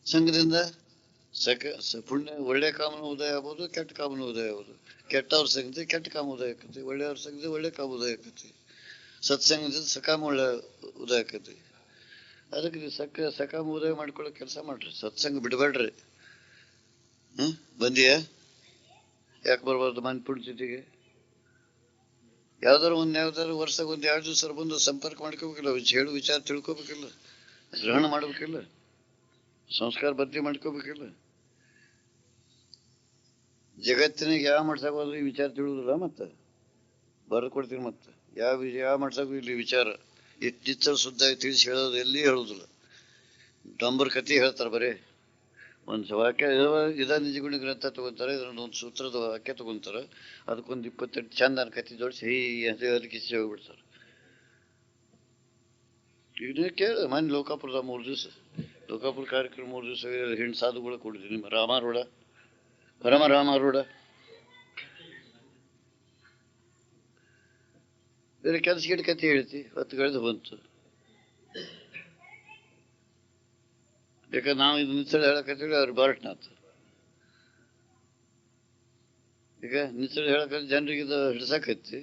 ಸಂಘದಿಂದ ಪುಣ್ಯ ಒಳ್ಳೆ ಕಾಮನ ಉದಯ ಆಗ್ಬೋದು, ಕೆಟ್ಟ ಕಾಮನ ಉದಯ ಆಗ್ಬೋದು. ಕೆಟ್ಟವ್ರ ಸಂಗತಿ ಕೆಟ್ಟ ಕಾಮ ಉದಯ ಆಕತಿ, ಒಳ್ಳೆಯವ್ರ ಸಂಗತಿ ಒಳ್ಳೆ ಕಾಮ ಉದಯ ಆಕತಿ. ಸತ್ಸಂಗದಿಂದ ಸಕಾಮ ಒಳ್ಳೆ ಉದಯ ಆಕತಿ. ಅದಕ್ಕೆ ನೀವು ಸಕಾಮ ಉದಯ ಮಾಡ್ಕೊಳ್ಳೋ ಕೆಲಸ ಮಾಡ್ರಿ, ಸತ್ಸಂಗ ಬಿಡಬೇಡ್ರಿ. ಬಂದಿಯ ಯಾಕೆ ಬರ್ಬಾರ್ದು ಮನೆ ಪುಣ್ಯತಿಥಿಗೆ? ಯಾವ್ದಾದ್ರು ವರ್ಷಕ್ಕೆ ಒಂದು 2 ದಿವಸ ಬಂದು ಸಂಪರ್ಕ ಮಾಡ್ಕೋಬೇಕಿಲ್ಲ, ಹೇಳು ವಿಚಾರ ತಿಳ್ಕೊಬೇಕಿಲ್ಲ, ಗ್ರಹಣ ಮಾಡ್ಬೇಕಿಲ್ಲ, ಸಂಸ್ಕಾರ ಬದ್ಲಿ ಮಾಡ್ಕೋಬೇಕಿಲ್ಲ. ಜಗತ್ತಿನಾಗ ಯಾವ ಮಾಡ್ಸಕ್ ಹೋದ್ರೆ ಈ ವಿಚಾರ ತಿಳಿಯುದಿಲ್ಲ. ಮತ್ತೆ ಬರೆದು ಕೊಡ್ತೀನಿ. ಮತ್ತೆ ಯಾವ ಮಾಡ್ಸಕ್ಕೂ ಇಲ್ಲಿ ವಿಚಾರ ಇತ್ತಿತ್ತ ಶುದ್ಧಾಗಿ ತಿಳಿಸಿ ಹೇಳೋದು ಎಲ್ಲಿ ಹೇಳುದಿಲ್ಲ. ಡಂಬರ್ ಕಥೆ ಹೇಳ್ತಾರೆ ಬರೀ. ಒಂದು ವಾಕ್ಯ ಇದ ನಿಜಗುಣ ಗ್ರಂಥ ತಗೊಂತಾರೆ, ಇದನ್ನ ಒಂದು ಸೂತ್ರದ ವಾಕ್ಯ ತಗೊಂತಾರೆ, ಅದಕ್ಕೊಂದು 28 ಚಂದನ ಕಥೆ ಜೋಡಿಸಿ ಅದಕ್ಕೆ ಹೋಗ್ಬಿಡ್ತಾರೆ. ಈಗ ಕೇಳ ಮನೆ ಲೋಕಾಪುರದ 3 ದಿವಸ ಲೋಕಾಪುರ ಕಾರ್ಯಕ್ರಮ 3 ದಿವಸ ಹೆಣ್ಣು ಸಾಧುಗಳು ಕೊಡಿದ್ದೀನಿ. ರಾಮಾರೂಢ ರಾಮಾರೂಢ ಬೇರೆ ಕೆಲಸ ಗಿಡ ಕಥೆ ಹೇಳ್ತಿ, ಹೊತ್ತುಗಳಿದು ಬಂತು. ಯಾಕಂದ್ರೆ ನಾವು ಇದು ನಿಚ್ಚಳ ಹೇಳಕತ್ತೀವಿ, ಅವ್ರು ಬಾರಟ್ನಾಥ. ಈಗ ನಿಚ್ಚಳ ಹೇಳಕತ್ತಿ ಜನರಿಗೆ ಇದು ಹಿಡ್ಸಕತ್ತಿ,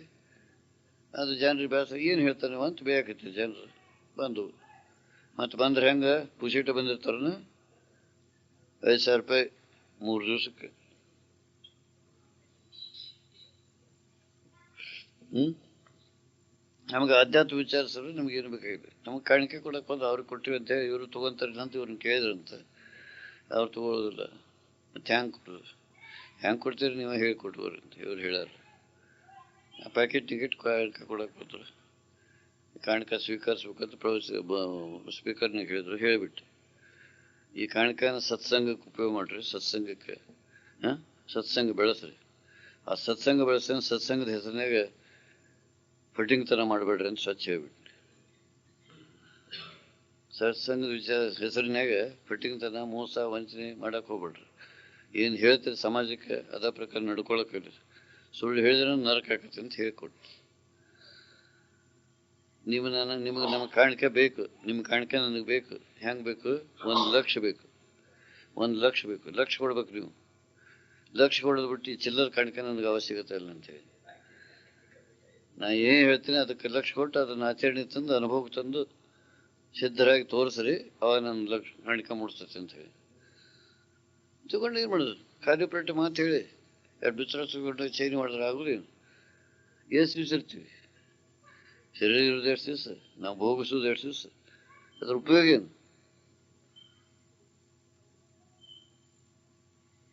ಅದು ಜನರಿಗೆ ಬೇಸ ಏನು ಹೇಳ್ತಾನೆ ಅಂತ ಬೇಕತ್ತಿ ಜನರು ಬಂದು. ಮತ್ತೆ ಬಂದ್ರೆ ಹೆಂಗೆ ಪುಸೀಟ ಬಂದಿರ್ತಾರನ 5,000 ರೂಪಾಯಿ 3 ದಿವಸಕ್ಕೆ. ನಮಗೆ ಅಧ್ಯಾತ್ಮ ವಿಚಾರಿಸಿದ್ರೆ ನಮ್ಗೆ ಏನು ಬೇಕಾಗಿದೆ. ನಮಗೆ ಕಾಣಿಕೆ ಕೊಡಕ್ಕೆ ಬಂದು ಅವ್ರಿಗೆ ಕೊಟ್ಟಿವಿ ಅಂತ ಹೇಳಿ ಇವರು ತೊಗೊಂತಾರೆ ಅಂತ ಇವ್ರನ್ನ ಕೇಳಿದ್ರಂತೆ. ಅವ್ರು ತೊಗೊಳ್ಳೋದಿಲ್ಲ. ಮತ್ತೆ ಹೆಂಗೆ ಕೊಡ್ತೀರಿ ನೀವು ಹೇಳಿಕೊಟ್ಬೋರಿ ಅಂತ ಇವ್ರು ಹೇಳ್ಯಾರ. ಆ ಪ್ಯಾಕೆಟ್ ಟಿಕೆಟ್ ಕಾಣಿಕೆ ಕೊಡಕ್ಕೆ ಬಂದ್ರು. ಕಾಣಿಕೆ ಸ್ವೀಕರಿಸ್ಬೇಕಂತ ಸ್ಪೀಕರ್ನಾಗ ಹೇಳಿದ್ರು, ಹೇಳಿಬಿಟ್ಟು ಈ ಕಾಣಿಕೆನ ಸತ್ಸಂಗಕ್ಕೆ ಉಪಯೋಗ ಮಾಡ್ರಿ, ಸತ್ಸಂಗಕ್ಕೆ ಸತ್ಸಂಗ ಬೆಳೆಸ್ರಿ. ಆ ಸತ್ಸಂಗ ಬೆಳೆಸ ಸತ್ಸಂಗದ ಹೆಸರಿನಾಗ ಫಿಟ್ಟಿಂಗ್ ಥರ ಮಾಡಬೇಡ್ರಿ ಅಂತ ಸ್ವಚ್ಛ ಹೇಳ್ಬಿಟ್ಟು. ಸತ್ಸಂಗದ ಹೆಸರಿನಾಗ ಫಿಟ್ಟಿಂಗ್ ತನ ಮೋಸ ವಂಚನೆ ಮಾಡಕ್ಕೆ ಹೋಗ್ಬೇಡ್ರಿ. ಏನು ಹೇಳ್ತೀರಿ ಸಮಾಜಕ್ಕೆ ಅದ ಪ್ರಕಾರ ನಡ್ಕೊಳಕ್ಕೆ ಹೇಳ್ರಿ. ಸುಳ್ಳು ಹೇಳಿದ್ರೆ ನರಕ ಆಕತಿ ಅಂತ ಹೇಳಿಕೊಟ್ಟು. ನಿಮಗೆ ನಮ್ಮ ಕಾಣಿಕೆ ಬೇಕು, ನಿಮ್ಮ ಕಾಣಿಕೆ ನನಗೆ ಬೇಕು. ಹೆಂಗೆ ಬೇಕು? 1 ಲಕ್ಷ ಬೇಕು. 1 ಲಕ್ಷ ಬೇಕು. ಲಕ್ಷ ಕೊಡ್ಬೇಕು ನೀವು. ಲಕ್ಷ ಕೊಡೋದು ಬಿಟ್ಟು ಈ ಚಿಲ್ಲರ ಕಾಣಿಕೆ ನನಗೆ ಅವಶ್ಯಕತೆ ಇಲ್ಲ ಅಂತೇಳಿ ನಾ ಏನು ಹೇಳ್ತೀನಿ ಅದಕ್ಕೆ ಲಕ್ಷ ಕೊಟ್ಟು ಅದನ್ನು ಆಚರಣೆ ತಂದು ಅನುಭವ ತಂದು ಸಿದ್ಧರಾಗಿ ತೋರಿಸ್ರಿ, ಅವಾಗ ನನ್ನ ಲಕ್ಷ ಕಾಣಿಕೆ ಮೂಡಿಸ್ತೈತೆ ಅಂತ ಹೇಳಿ ತಗೊಂಡು ಏನು ಮಾಡೋದು? ಕಾರ್ಯಪ್ರಟ್ಟಿ ಮಾತು ಹೇಳಿ 2 ಬಿಚ್ಚರ ತಗೊಂಡು ಚೈನಿ ಮಾಡಿದ್ರೆ ಆಗೋದೇನು? ಎಷ್ಟು ದಿವಸ ಇರ್ತೀವಿ? ಶರೀರ ಇರೋದು 2 ದಿವಸ, ನಾವು ಭೋಗಿಸೋದು 2 ದಿವಸ. ಅದ್ರ ಉಪಯೋಗ ಏನು?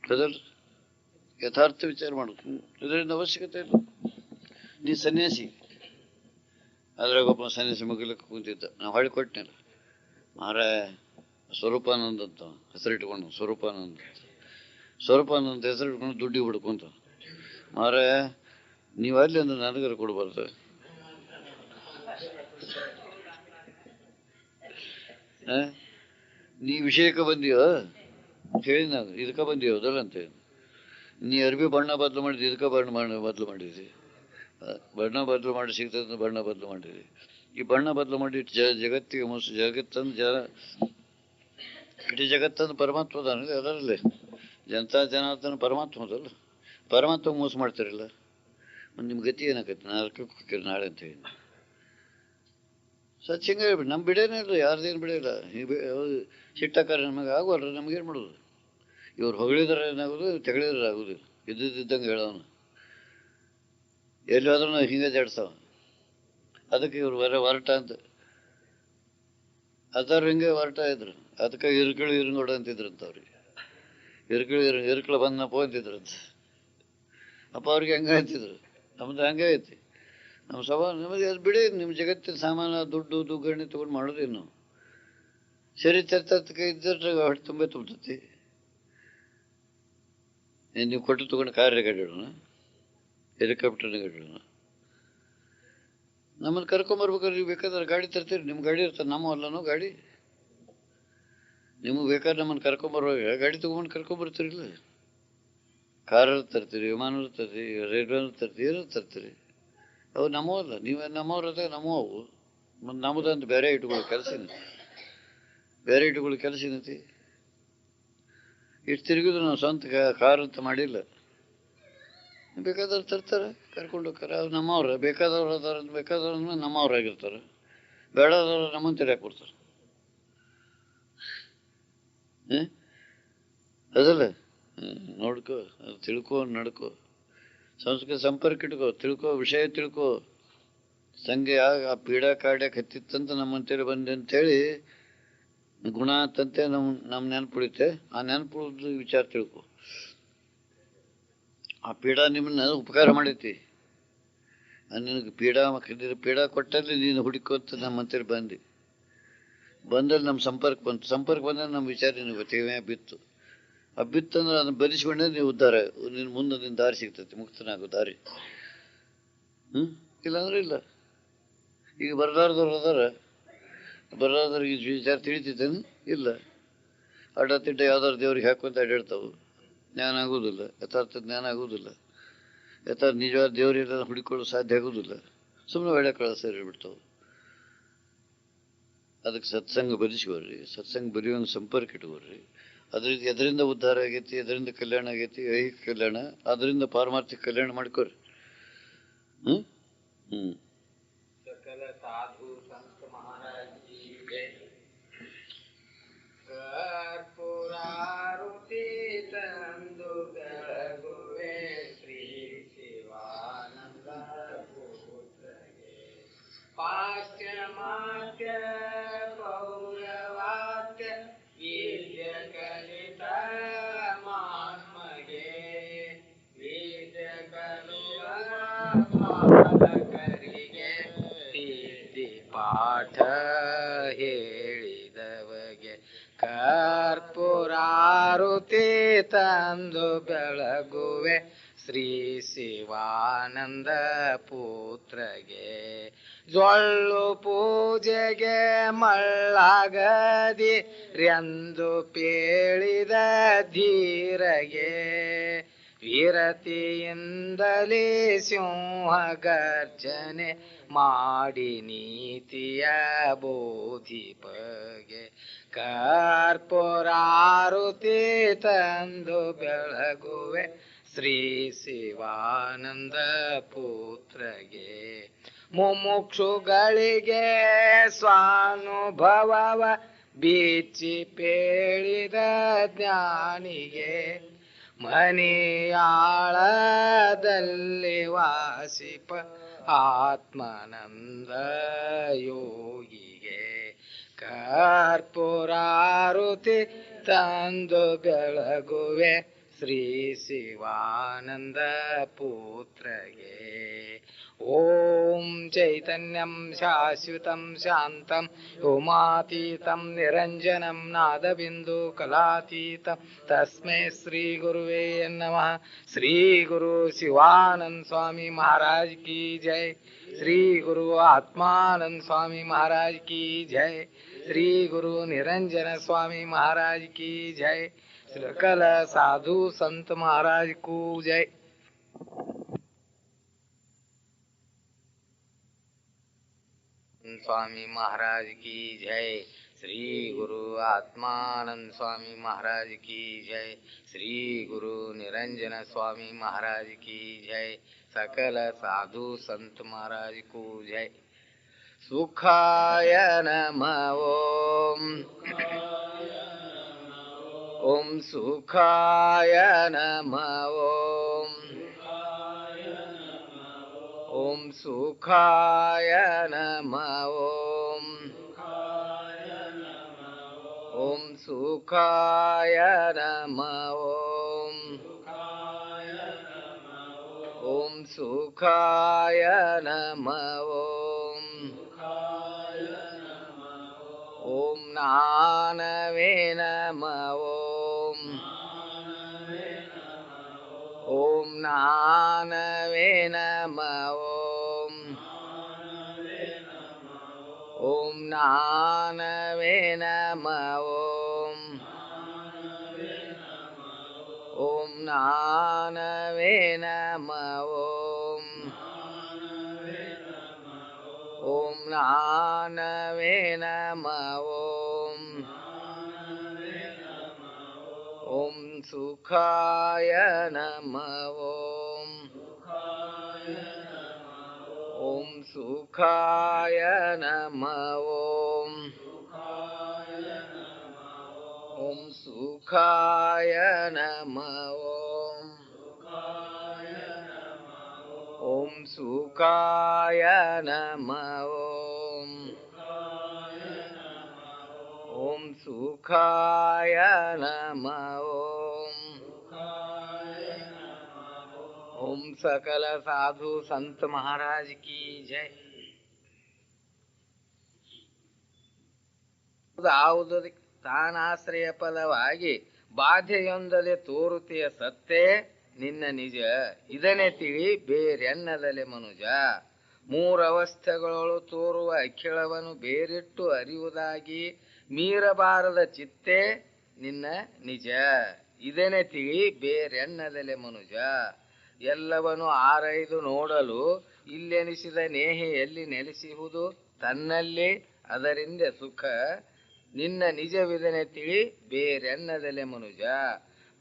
ಅದಲ್ರಿ ಯಥಾರ್ಥ ವಿಚಾರ ಮಾಡೋದು. ಇದರಿಂದ ಅವಶ್ಯಕತೆ ಇಲ್ಲ. ನೀ ಸನ್ಯಾಸಿ, ಅದ್ರಾಗ ಒಬ್ಬ ಸನ್ಯಾಸಿ ಮಗಲಕ್ಕೆ ಕುಂತಿದ್ದ, ನಾವು ಹೊಳ್ಳಿ ಕೊಟ್ಟನಿಲ್ಲ ಮಾರ ಸ್ವರೂಪಾನಂದ ಅಂತ ಹೆಸರಿಟ್ಕೊಂಡು, ಸ್ವರೂಪಾನಂದ ಹೆಸರಿಟ್ಕೊಂಡು ದುಡ್ಡಿಗೆ ಬಿಡ್ಕೊಂತ ಮಾರ ನೀವು ಅಲ್ಲಿ ಅಂದ್ರೆ ನನಗರ ಕೊಡ್ಬಾರ್ದು. ನೀ ವಿಷಯಕ್ಕೆ ಬಂದೀವ ಹೇಳಿ, ನಾನು ಇದಕ್ಕೆ ಬಂದೀವ ಅದಲ್ಲ ಅಂತ ಹೇಳಿ. ನೀ ಅರ್ಬಿ ಬಣ್ಣ ಬದಲು ಮಾಡಿದ್ವಿ, ಇದಕ್ಕೆ ಬದಲು ಮಾಡಿದ್ವಿ. ಬಣ್ಣ ಬದಲು ಮಾಡಿ ಸಿಗ್ತದೆ, ಬಣ್ಣ ಬದಲು ಮಾಡಿದ್ವಿ. ಈ ಬಣ್ಣ ಬದಲು ಮಾಡಿ ಜಗತ್ತಿಗೆ ಜಗತ್ತಂದು ಇಡೀ ಜಗತ್ತಂದು ಪರಮಾತ್ಮ ಅದಾನಿಲ್ಲ ಅದರಲ್ಲಿ ಜನಾರ್ದನ ಪರಮಾತ್ಮ ಅದಲ್ಲ. ಪರಮಾತ್ಮ ಮೋಸ ಮಾಡ್ತಾರಿಲ್ಲ, ನಿಮ್ಮ ಗತಿ ಏನಾಕೈತಿ? ನರಕಕ್ಕೆ ಹೋಗ್ತೀರಿ ನಾಳೆ ಅಂತ ಹೇಳಿ ಸತ್ಸಂಗ ಹೇಳ್ಬಿಟ್ಟು ನಮ್ಮ ಬಿಡೇನೇ ಇಲ್ಲ, ಯಾರ್ದೇನು ಬಿಡೇಲ್ಲ. ಸಿಟ್ಟಾಕಾರ ನಮಗೆ ಆಗೋಲ್ರಿ, ನಮಗೇನು ಮಾಡೋದು? ಇವ್ರು ಹೊಗಳಿದ್ರೆ ಏನಾಗೋದು, ತೆಗಳಿದ್ರೆ ಆಗೋದಿಲ್ಲ. ಇದ್ದಂಗೆ ಹೇಳೋನು ಎಲ್ಲಿ ಹೋದ್ರೂ ನಾವು ಹಿಂಗೆ ಜಾಡ್ತಾವ. ಅದಕ್ಕೆ ಇವ್ರು ಹೊರಟ ಅಂತ ಅದಾರು ಹಿಂಗೆ ಹೊರಟ ಇದ್ರು. ಅದಕ್ಕೆ ಇರುಂಗೋಡು ಅಂತಿದ್ರಂತ ಅವ್ರಿಗೆ. ಇರುಕಳು ಬಂದನಪ್ಪ ಅಂತಿದ್ರಂತ. ಅಪ್ಪ ಅವ್ರಿಗೆ ಹಂಗೆ ಅಂತಿದ್ರು. ನಮ್ದು ಹಂಗೆ ಐತಿ. ನಮ್ಮ ನಮಗೆ ಅದು ಬಿಡಿ. ನಿಮ್ಮ ಜಗತ್ತಿನ ಸಾಮಾನು ದುಡ್ಡು ದುಗ್ಗಣ್ಣೆ ತೊಗೊಂಡು ಮಾಡೋದೇನು ನಾವು? ಸರಿ ತರ್ತಕ್ಕೆ ಇದ್ದರೆ ಹೊಟ್ಟೆ ತುಂಬೆ ತುಂಬತೈತಿ. ನೀವು ಕೊಟ್ಟು ತೊಗೊಂಡು ಕಾರ್ ಗಡ್ಡೋಣ, ಹೆಲಿಕಾಪ್ಟರ್ನ ಗಡ್ಡೋಣ. ನಮ್ಮನ್ನು ಕರ್ಕೊಂಬರ್ಬೇಕಾದ್ರೆ ನೀವು ಬೇಕಾದ್ರೆ ಗಾಡಿ ತರ್ತೀರಿ, ನಿಮ್ಮ ಗಾಡಿ ಇರ್ತಾರೆ, ನಮ್ಮ ಅಲ್ಲನೋ ಗಾಡಿ. ನಿಮಗೆ ಬೇಕಾದ್ರೆ ನಮ್ಮನ್ನು ಕರ್ಕೊಂಬರುವಾಗ ಗಾಡಿ ತೊಗೊಂಡು ಕರ್ಕೊಂಬರ್ತೀರಿಲ್ಲ. ಕಾರಲ್ಲಿ ತರ್ತೀರಿ, ವಿಮಾನಲ್ಲಿ ತರ್ತೀರಿ, ರೈಲ್ವೆನಲ್ಲಿ ತರ್ತೀರಿ, ಏನೋ ತರ್ತೀರಿ. ಅವು ನಮ್ಮವಲ್ಲ. ನೀವು ನಮ್ಮವ್ರದ ನಮ್ಮವು. ಮತ್ತು ನಮ್ಮದಂತ ಬೇರೆ ಇಟ್ಕೊಳ್ಳೋ ಕೆಲಸ. ವೆರೈಟಿಗಳು ಕೆಲಸ ಏನೈತಿ? ಇಷ್ಟು ತಿರುಗಿದ್ರು ನಾವು ಸ್ವಂತ ಕಾರ್ ಅಂತ ಮಾಡಿಲ್ಲ. ಬೇಕಾದವ್ರು ತರ್ತಾರೆ, ಕರ್ಕೊಂಡು ಹೋಗ್ತಾರೆ. ಅವ್ರು ನಮ್ಮವ್ರ, ಬೇಕಾದವ್ರು ಅದಾರ, ಬೇಕಾದವ್ರ ನಮ್ಮವ್ರಾಗಿರ್ತಾರೆ. ಬೇಡದವ್ರು ನಮ್ಮನ್ನು ತಿರ್ಯಾಕೆ ಕೊಡ್ತಾರೆ. ಅದಲ್ಲ, ನೋಡ್ಕೋ, ಅದು ತಿಳ್ಕೊ, ನಡ್ಕೋ, ಸಂಸ್ಕೃತ ಸಂಪರ್ಕ ಇಟ್ಕೋ, ತಿಳ್ಕೊ, ವಿಷಯ ತಿಳ್ಕೊ. ಸಂಗೆ ಆ ಪೀಡಾ ಕಾಡ್ಯಾಕೆ ಹತ್ತಿತ್ತಂತ ನಮ್ಮಂತೇಳಿ ಬಂದೆ ಅಂತೇಳಿ ಗುಣ ಅಂತಂತೆ ನಮ್ಮ ನೆನಪುಳಿತೆ. ಆ ನೆನಪುಳಿದ ವಿಚಾರ ತಿಳ್ಕೊ. ಆ ಪೀಡಾ ನಿಮ್ಮನ್ನ ಉಪಕಾರ ಮಾಡೈತಿ. ನಿನಗೆ ಪೀಡಾ ಕೊಟ್ಟಲ್ಲಿ ನೀನು ಹುಡುಕೋತ ನಮ್ಮಂತೇಳಿ ಬಂದಲ್ಲಿ ನಮ್ಮ ಸಂಪರ್ಕ ಬಂದ್ರೆ ನಮ್ಮ ವಿಚಾರ ನಿನಗೆ ಗೊತ್ತೇವೆ ಬಿತ್ತು. ಆ ಬಿತ್ತಂದ್ರೆ ಅದನ್ನ ಬದಿಸ್ಕೊಂಡ್ರೆ ನೀವು ಉದ್ಧಾರ, ನಿನ್ನ ಮುಂದೆ ನಿನ್ನ ದಾರಿ ಸಿಗ್ತೈತಿ, ಮುಕ್ತನಾಗೋ ದಾರಿ. ಇಲ್ಲಾಂದ್ರೆ ಇಲ್ಲ. ಈಗ ಬರಲಾರ್ದವ್ರು ಅದಾರ, ಬರಲಾರ್ದವ್ರಿಗೆ ಈ ವಿಚಾರ ತಿಳಿತೈತೇನು? ಇಲ್ಲ. ಅಡ್ಡತಿಡ್ಡ ಯಾವ್ದಾರು ದೇವ್ರಿಗೆ ಹಾಕೊಂತ ಅಡ್ಡಾಡ್ತಾವು, ಜ್ಞಾನ ಆಗೋದಿಲ್ಲ, ಯಥಾರ್ಥ ಜ್ಞಾನ ಆಗೋದಿಲ್ಲ. ಯಥಾರ್ಥ ನಿಜವಾದ ದೇವರೆಲ್ಲ ಹುಡುಕೊಳ್ಳಲು ಸಾಧ್ಯ ಆಗೋದಿಲ್ಲ. ಸುಮ್ಮನೆ ಒಳ್ಳೆ ಕಳ ಸೇರಿಬಿಡ್ತಾವೆ. ಅದಕ್ಕೆ ಸತ್ಸಂಗ ಬದಿಸ್ಕೋರಿ, ಸತ್ಸಂಗ ಬರೆಯುವಂಗೆ ಸಂಪರ್ಕ ಇಟ್ಕೋರಿ. ಅದರಿಂದ ಉದ್ಧಾರ ಆಗೈತಿ, ಅದರಿಂದ ಕಲ್ಯಾಣ ಆಗೈತಿ, ಐಹಿಕ ಕಲ್ಯಾಣ, ಅದರಿಂದ ಪಾರಮಾರ್ಥಿಕ ಕಲ್ಯಾಣ ಮಾಡ್ಕೋರಿ. सकल साधु संत महाराज की जय। कर्पूरारुति तंदु बेळगुवे श्री शिवानंद पुत्रगे पाश्चिमात्य पौरवात्य विद्य कलित मात्मगे विद्य कलुव ಬಾಲಕರಿಗೆ ಸಿದ್ಧಿ ಪಾಠ ಹೇಳಿದವಗೆ ಕರ್ಪೂರಾರುತಿ ತಂದು ಬೆಳಗುವೆ ಶ್ರೀ ಶಿವಾನಂದ ಪುತ್ರಗೆ ಜೊಳ್ಳು ಪೂಜೆಗೆ ಮಳ್ಳಾಗದಿ ರೆಂದು ಪೇಳಿದ ಧೀರಗೆ ವಿರತಿಯಿಂದಲೇ ಸಿಂಹ ಗರ್ಜನೆ ಮಾಡಿ ನೀತಿಯ ಬೋಧಿಪಗೆ ಕರ್ಪೂರಾರುತಿ ತಂದು ಬೆಳಗುವೆ ಶ್ರೀ ಶಿವಾನಂದ ಪುತ್ರಗೆ ಮುಮುಕ್ಷುಗಳಿಗೆ ಸ್ವಾನುಭವವ ಬಿಚ್ಚಿ ಪೇಳಿದ ಜ್ಞಾನಿಗೆ ಮನೆಯಾಳದಲ್ಲಿ ವಾಸಿಪ ಆತ್ಮಾನಂದ ಯೋಗಿಗೆ ಕರ್ಪೂರಾರುತಿ ತಂದು ಬೆಳಗುವೆ ಶ್ರೀ ಶಿವಾನಂದ ಪುತ್ರಗೆ ಓಂ ಚೈತನ್ಯಂ ಶಾಶ್ವತಂ ಶಾಂತಂ ವ್ಯೋಮಾತೀತಂ ನಿರಂಜನಂ ನಾದಬಿಂದು ಕಲಾತೀತಂ ತಸ್ಮೈ ಶ್ರೀ ಗುರುವೇ ನಮಃ. ಶ್ರೀ ಗುರು ಶಿವಾನಂದ ಸ್ವಾಮಿ ಮಹಾರಾಜ್ ಕಿ ಜೈ. ಶ್ರೀ ಗುರು ಆತ್ಮಾನಂದ ಸ್ವಾಮಿ ಮಹಾರಾಜ್ ಕಿ ಜೈ. ಶ್ರೀ ಗುರು ನಿರಂಜನ ಸ್ವಾಮಿ ಮಹಾರಾಜ್ ಕಿ ಜೈ. सकल साधु संत महाराज को जय. स्वामी महाराज की जय. श्री गुरु आत्मानंद स्वामी महाराज की जय. श्री गुरु निरंजन स्वामी महाराज की जय. सकल साधु संत महाराज को जय. सुखाय नमः ओम. ओम सुखाय नमः ओम. ओम सुखाय नमः ओम. ओम सुखाय नमः ओम. ओम सुखाय नमः ओम. ओम नानवे नमः ओम. ओम नानवे नमः ओम. ओम नानवे नमः ओम. ओम नानवे नमः ओम. ओम नानवे नमः ओम. ಓಂ ಸುಖಾಯ ನಮಃ ಓಂ ಓಂ ಸುಖಾಯ ನಮಃ ಓಂ ಓಂ ಸುಖಾಯ ನಮಃ ಓಂ ಓಂ ಸುಖಾಯ ನಮಃ ಓಂ ಓಂ ಸುಖಾಯ ನಮಃ ಓಂ ಓಂ ಸಕಲ ಸಾಧು ಸಂತ ಮಹಾರಾಜ್ ಕಿ ಜೈ. ಯಾವುದಕ್ಕೆ ತಾನಾಶ್ರಯ ಫಲವಾಗಿ ಬಾಧೆಯೊಂದಲೆ ತೋರುತೆಯ ಸತ್ತೇ ನಿನ್ನ ನಿಜ ಇದನ್ನೇ ತಿಳಿ ಬೇರೆನ್ನದಲೆ ಮನುಜ. ಮೂರವಸ್ಥೆಗಳು ತೋರುವ ಅಖಿಳವನ್ನು ಬೇರಿಟ್ಟು ಅರಿಯುವುದಾಗಿ ಮೀರಬಾರದ ಚಿತ್ತೆ ನಿನ್ನ ನಿಜ ಇದನ್ನೇ ತಿಳಿ ಬೇರೆನ್ನದಲೆ ಮನುಜ. ಎಲ್ಲವನ್ನು ಆರೈದು ನೋಡಲು ಇಲ್ಲೆನಿಸಿದ ನೇಹೆ ಎಲ್ಲಿ ನೆಲೆಸುವುದು ತನ್ನಲ್ಲಿ ಅದರಿಂದ ಸುಖ ನಿನ್ನ ನಿಜವಿದನೆ ತಿಳಿ ಬೇರೆನ್ನದಲೆ ಮನುಜ.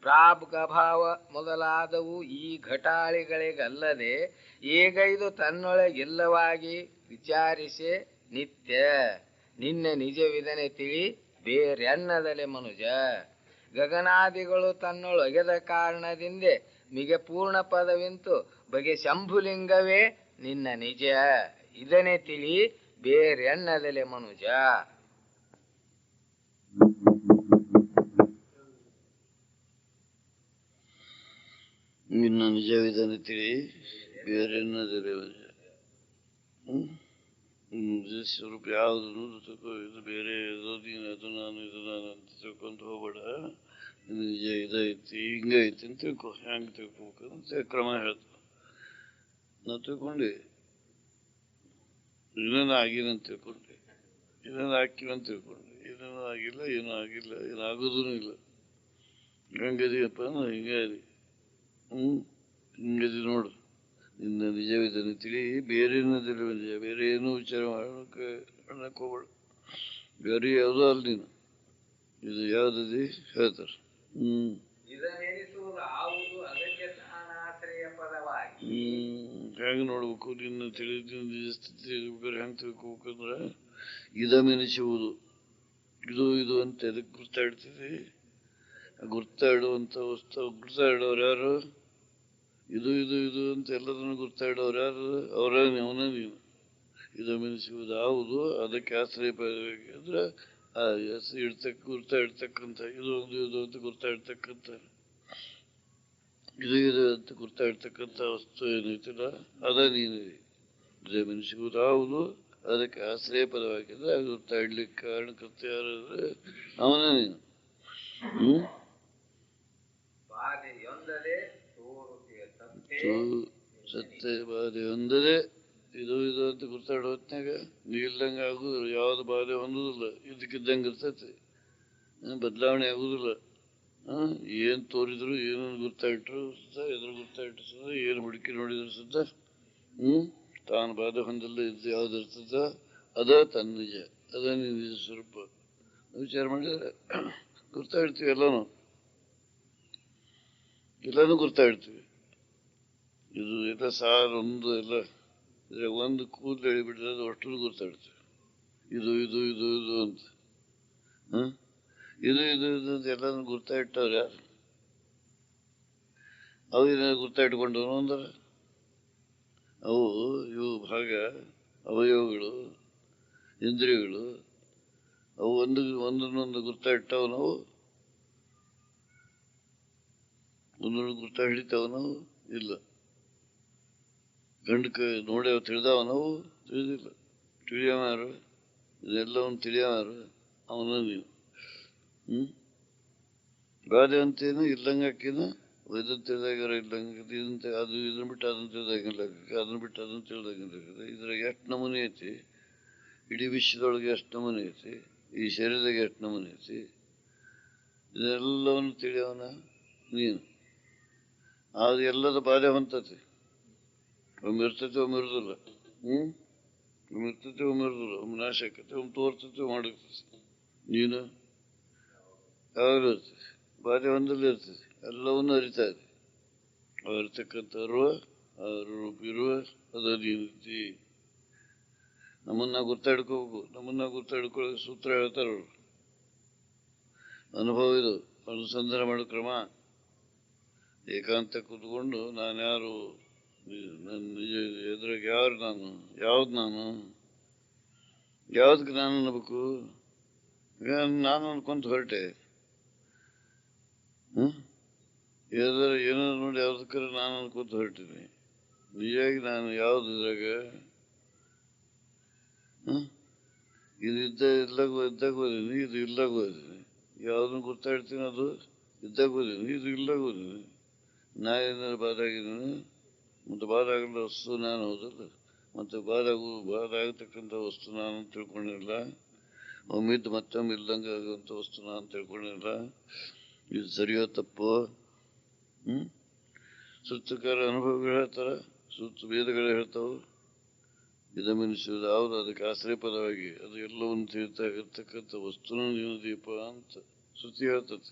ಪ್ರಾಗ್ಭಾವ ಮೊದಲಾದವು ಈ ಘಟಾಳಿಗಳಿಗಲ್ಲದೆ ಏಗೈದು ತನ್ನೊಳಗಿಲ್ಲವಾಗಿ ವಿಚಾರಿಸೆ ನಿತ್ಯ ನಿನ್ನ ನಿಜವಿದನೆ ತಿಳಿ ಬೇರೆನ್ನದಲೆ ಮನುಜ. ಗಗನಾದಿಗಳು ತನ್ನೊಳಗೆದ ಕಾರಣದಿಂದ ಮಿಗೆ ಪೂರ್ಣ ಪದವಿಂತು ಬಗೆ ಶಂಭುಲಿಂಗವೇ ನಿನ್ನ ನಿಜ ಇದನ್ನೇ ತಿಳಿ ಬೇರೆನ್ನದಲೆ ಮನುಜ. ನಿನ್ನ ನಿಜವಿದನೆ ತಿಳಿ ಬೇರೆನ್ನದಲೆ ಮನುಜ. ಸ್ವರೂಪ ಯಾವುದು ಇದು ಬೇರೆ ಇದು ನೀನು ಅದು ನಾನು ಇದು ನಾನು ಅಂತ ತಿಳ್ಕೊಂಡು ಹೋಗ್ಬೇಡ. ನಿಜ ಇದೈತಿ ಹಿಂಗೈತಿ ಅಂತ ತಿಳ್ಕೊ. ಹೆಂಗೆ ತಿಳ್ಕೊಬೇಕಂತ ಕ್ರಮ ಹೇಳ್ತ ನಾವು ತಿಳ್ಕೊಂಡೆ. ಇನ್ನೇನು ಆಗಿನಂತ ತಿಳ್ಕೊಂಡೆ, ಇನ್ನೇನು ಹಾಕಿವಂತ ತಿಳ್ಕೊಂಡೆ, ಇನ್ನೇನು ಆಗಿಲ್ಲ, ಏನೂ ಆಗಿಲ್ಲ, ಏನಾಗೋದೂ ಇಲ್ಲ. ಹೆಂಗದಿಯಪ್ಪ ಹಿಂಗೆ ಅದಿ. ಹಿಂಗದಿ ನೋಡು. ನಿನ್ನ ನಿಜವಿದನೆ ತಿಳಿ ಬೇರೇನದಿಲ್ಲ ನಿಜ. ಬೇರೆ ಏನೂ ವಿಚಾರ ಮಾಡೋಕೆ ಹೋಗ್ಬೇಡ. ಬೇರೆ ಯಾವುದೋ ಅಲ್ಲ ನೀನು. ಇದು ಯಾವುದದಿ ಹೇಳ್ತಾರೆ. ಹೆಂಗೆ ನೋಡ್ಬೇಕು ನಿನ್ನ ತಿಳಿದ ನಿಜ ಸ್ಥಿತಿ ಹೆಂಗೆ ತಿಳ್ಕೊಬೇಕಂದ್ರೆ ಇದಮೆನಿಸುವುದು. ಇದು ಇದು ಅಂತ ಎದಕ್ಕೆ ಗುರ್ತಾಡ್ತೀವಿ? ಗುರ್ತಾಡುವಂಥ ವಸ್ತು ಗುರ್ತಾಡೋರು ಯಾರು? ಇದು ಇದು ಇದು ಅಂತ ಎಲ್ಲದನ್ನು ಗುರ್ತಾಡೋರು ಯಾರು? ಅವನೇ ನೀನು. ಇದಮೆನಿಸುವುದು ಯಾವುದು ಅದಕ್ಕೆ ಆಶ್ರಯ ಪಡಬೇಕಂದ್ರೆ ಆ ಗುರ್ತಾಡ್ತಕ್ಕಂಥ ಇದು ಒಂದು ಇದು ಅಂತ ಗುರ್ತಾಡ್ತಕ್ಕಂಥ ಇದು ಇದು ಅಂತ ಗುರ್ತಾಡ್ತಕ್ಕಂಥ ವಸ್ತು ಏನೈತಿಲ್ಲ ಅದ ನೀನು. ಇದಮೆನಿಸುವುದು ಯಾವುದು ಅದಕ್ಕೆ ಆಶ್ರಯ ಪದವಾಗಿದ್ರೆ ಅದು ಗುರ್ತಾಡ್ಲಿಕ್ಕೆ ಕಾರಣಕರ್ತ ಯಾರಾದ್ರೆ ಅವನೇ ನೀನು. ಸತ್ಯ ಬಾಧೆ ಹೊಂದದೆ ಇದು ಇದು ಅಂತ ಗುರ್ತಾಡೋ ಹೊತ್ನಾಗ ನೀ ಇಲ್ದಂಗೆ ಆಗುದಿಲ್ಲ. ಯಾವ್ದು ಬಾಧೆ ಹೊಂದುದಿಲ್ಲ, ಇದಕ್ಕಿದ್ದಂಗೆ ಇರ್ತೈತಿ, ಬದಲಾವಣೆ ಆಗುದಿಲ್ಲ. ಏನು ತೋರಿದ್ರು ಏನನ್ನು ಗುರ್ತಾಯಿಟ್ರು ಸುತ್ತ ಎದುರು ಗುರ್ತಾಯಿಟ್ರು ಸುತ್ತ ಏನು ಹುಡುಕಿ ನೋಡಿದ್ರು ಸುತ್ತ ತಾನು ಬಾಧೆ ಹೊಂದಲ್ಲ ಇದ್ದು ಯಾವ್ದು ಇರ್ತದ ಅದ ತನ್ನ ನಿಜ, ಅದ ನಿಜ ಸ್ವರೂಪ. ವಿಚಾರ ಮಾಡಿದ್ರೆ ಗುರ್ತಾಯಿಡ್ತೀವಿ, ಎಲ್ಲನೂ ಗುರ್ತಾಯಿಡ್ತೀವಿ. ಇದು ಎಲ್ಲ ಸಾರು ಒಂದು ಎಲ್ಲ ಒಂದು ಕೂದಲು ಎಳಿಬಿಟ್ರೆ ಅದು ಅಷ್ಟು ಗುರ್ತಾಡ್ತೀವಿ. ಇದು ಇದು ಇದು ಇದು ಅಂತ ಇದು ಇದು ಇದು ಅಂತ ಎಲ್ಲನೂ ಗುರ್ತಾಯಿಟ್ಟವ್ರು ಯಾರು? ಅವು ಏನಾದ್ರು ಗುರ್ತಾಯಿಟ್ಕೊಂಡವನು ಅಂದ್ರೆ ಅವು ಇವು ಭಾಗ ಅವಯವಗಳು ಇಂದ್ರಿಯಗಳು ಅವು ಒಂದನ್ನೊಂದು ಗುರ್ತಾಯಿಟ್ಟವು. ನಾವು ಒಂದೊಂದು ಗುರ್ತಾ ಹಿಡಿತಾವ ನಾವು ಇಲ್ಲ. ಗಂಡಕ್ಕೆ ನೋಡಿ ತಿಳಿದವ ನಾವು ತಿಳಿದಿಲ್ಲ. ತಿಳಿಯವಾರು ಇದೆಲ್ಲವನ್ನು ತಿಳಿಯವಾರು ಅವನ ನೀವು. ಬಾಧೆ ಅಂತೇನು ಇಲ್ಲಂಗೆ ಹಾಕಿನ ಇದನ್ನು ತಿಳಿದಾಗ್ಯಾರ ಇಲ್ಲಂಗೆ ಇದಂತೆ ಅದು ಇದನ್ನ ಬಿಟ್ಟು ಅದನ್ನು ತಿಳಿದಾಗಿಲ್ಲ, ಅದನ್ನ ಬಿಟ್ಟು ಅದನ್ನು ತಿಳಿದಾಗಿಲ್ಲ. ಇದ್ರಾಗ ಎಷ್ಟು ನಮೂನೆ ಐತಿ, ಇಡೀ ವಿಶ್ವದೊಳಗೆ ಎಷ್ಟು ನಮೂನೆ ಐತಿ, ಈ ಶರೀರದಾಗ ಎಷ್ಟು ನಮೂನೆ ಐತಿ, ಇದೆಲ್ಲವನ್ನು ತಿಳಿಯವನ ನೀನು. ಅದು ಎಲ್ಲದ ಬಾಧೆ ಹೊಂತತಿ. ಒಮ್ಮೆ ಇರ್ತೈತಿ, ಒಮ್ಮೆ ಇರೋದಿಲ್ಲ. ಒಮ್ಮೆ ಇರ್ತೈತಿ, ಒಮ್ಮೆ ಇರೋದಿಲ್ಲ. ಒಮ್ಮೆ ನಾಶ ಆಕತಿ, ಒಮ್ಮೆ ತೋರ್ತೈತಿ, ಒಮ್ಮೆ ಮಾಡಕ್ತೈತಿ. ನೀನು ಯಾವಾಗಲೂ ಇರ್ತೈತಿ. ಬಾಧೆ ಒಂದಲ್ಲಿ ಇರ್ತದೆ, ಎಲ್ಲವನ್ನೂ ಅರಿತಾ ಇದೆ. ಅರಿತಕ್ಕಂಥ ಅರುವ ಇರುವ ಅದು ನೀತಿ. ನಮ್ಮನ್ನ ಗುರ್ತಾಡ್ಕೋಬೇಕು. ನಮ್ಮನ್ನ ಗುರ್ತಾಡ್ಕೊಳ್ಳೋ ಸೂತ್ರ ಹೇಳ್ತಾರೆ ಅವರು. ಅನುಭವ ಇದು, ಅನುಸಂಧಾನ ಮಾಡೋ ಕ್ರಮ. ಏಕಾಂತ ಕೂತ್ಕೊಂಡು ನಾನು ಯಾರು, ನನ್ನ ನಿಜ ಎದುರಾಗ ಯಾರು ನಾನು, ಯಾವ್ದು ನಾನು, ಯಾವ್ದಕ್ಕೆ ನಾನು ಅನ್ನಬೇಕು. ಈಗ ನಾನು ಅನ್ಕೊಂತ ಹೊರಟೆ, ಏನೋ ನೋಡಿ ಯಾವ್ದಕ್ಕಾರ ನಾನು ಅನ್ಕೊಂತ ಹೊರಟೀನಿ. ನಿಜವಾಗಿ ನಾನು ಯಾವ್ದು ಇದ್ರಾಗ ಇದು ಇದ್ದಾಗ ಓದೀನಿ, ಇದು ಇಲ್ದಾಗ ಓದೀನಿ. ಯಾವ್ದನ್ನು ಗೊತ್ತಾಡ್ತೀನಿ ಅದು ಇದ್ದಾಗ ಓದೀನಿ, ಇದು ಇಲ್ದಾಗ ಓದೀನಿ. ನಾ ಏನಾರು ಬಾಧ ಆಗಿದ್ದೀನಿ, ಮತ್ತು ಬಾಧ ಆಗಲ್ಲ ವಸ್ತು ನಾನು ಹೌದಲ್ಲ. ಮತ್ತು ಬಾಧ ಆಗತಕ್ಕಂಥ ವಸ್ತು ನಾನು ತಿಳ್ಕೊಂಡಿಲ್ಲ. ಒಮ್ಮಿದ್ದು ಮತ್ತೊಮ್ಮೆ ಇಲ್ದಂಗೆ ಆಗುವಂಥ ವಸ್ತು ನಾನು ತಿಳ್ಕೊಂಡಿಲ್ಲ. ಇದು ಸರಿಯೋ ತಪ್ಪೋ? ಸುತ್ತಕಾರ ಅನುಭವಗಳು ಹೇಳ್ತಾರ, ಸುತ್ತ ವೇದಗಳು ಹೇಳ್ತಾವೆ. ಇದಮೆನಿಸುವುದು ಯಾವುದು ಅದಕ್ಕೆ ಆಶ್ರಯ ಪದವಾಗಿ ಅದು ಎಲ್ಲವನ್ನು ತಿಳಿತಾ ಇರ್ತಕ್ಕಂಥ ವಸ್ತುನ ನೀನು ದೀಪ ಅಂತ ಶ್ರುತಿ ಹೇಳ್ತದೆ.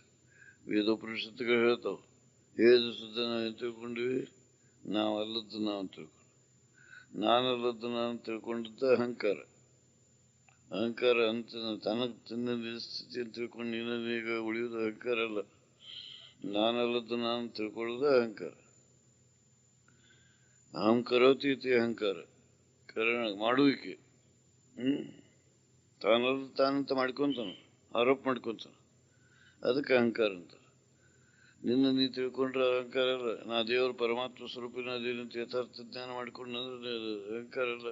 ವೇದೋಪನಿಷತ್ತುಗಳು ಹೇಳ್ತಾವೆ. ಹೇಳಿದ ಸುದ್ದ ನಾವು ತಿಳ್ಕೊಂಡಿವಿ, ನಾವು ಅಲ್ಲದ್ದು ನಾವು ತಿಳ್ಕೊಂಡು, ನಾನಲ್ಲದ್ದು ನಾನು ತಿಳ್ಕೊಂಡಿದ್ದ ಅಹಂಕಾರ. ಅಹಂಕಾರ ಅಂತ ತನಗೆ ತನ್ನ ಸ್ಥಿತಿಯನ್ನು ತಿಳ್ಕೊಂಡು ನೀನೀಗ ಉಳಿಯೋದು ಅಹಂಕಾರ ಅಲ್ಲ. ನಾನಲ್ಲದ್ದು ನಾನು ತಿಳ್ಕೊಳ್ಳೋದು ಅಹಂಕಾರ. ಅಹಂಕಾರೋತಿ ಇತಿ ಅಹಂಕಾರ, ಕಾರಣ ಮಾಡುವಿಕೆ. ತಾನಲ್ಲದ್ದು ತಾನಂತ ಮಾಡ್ಕೊಂತಾನ, ಆರೋಪ ಮಾಡ್ಕೊಂತಾನ, ಅದಕ್ಕೆ ಅಹಂಕಾರ ಅಂತ. ನಿನ್ನ ನೀ ತಿಳ್ಕೊಂಡ್ರೆ ಅಹಂಕಾರ ಅಲ್ಲ. ನಾ ದೇವರು ಪರಮಾತ್ಮ ಸ್ವರೂಪಿನ ಅದೇನಂತ ಯಥಾರ್ಥ ಜ್ಞಾನ ಮಾಡ್ಕೊಂಡ್ರೆ ಅಹಂಕಾರ ಅಲ್ಲ.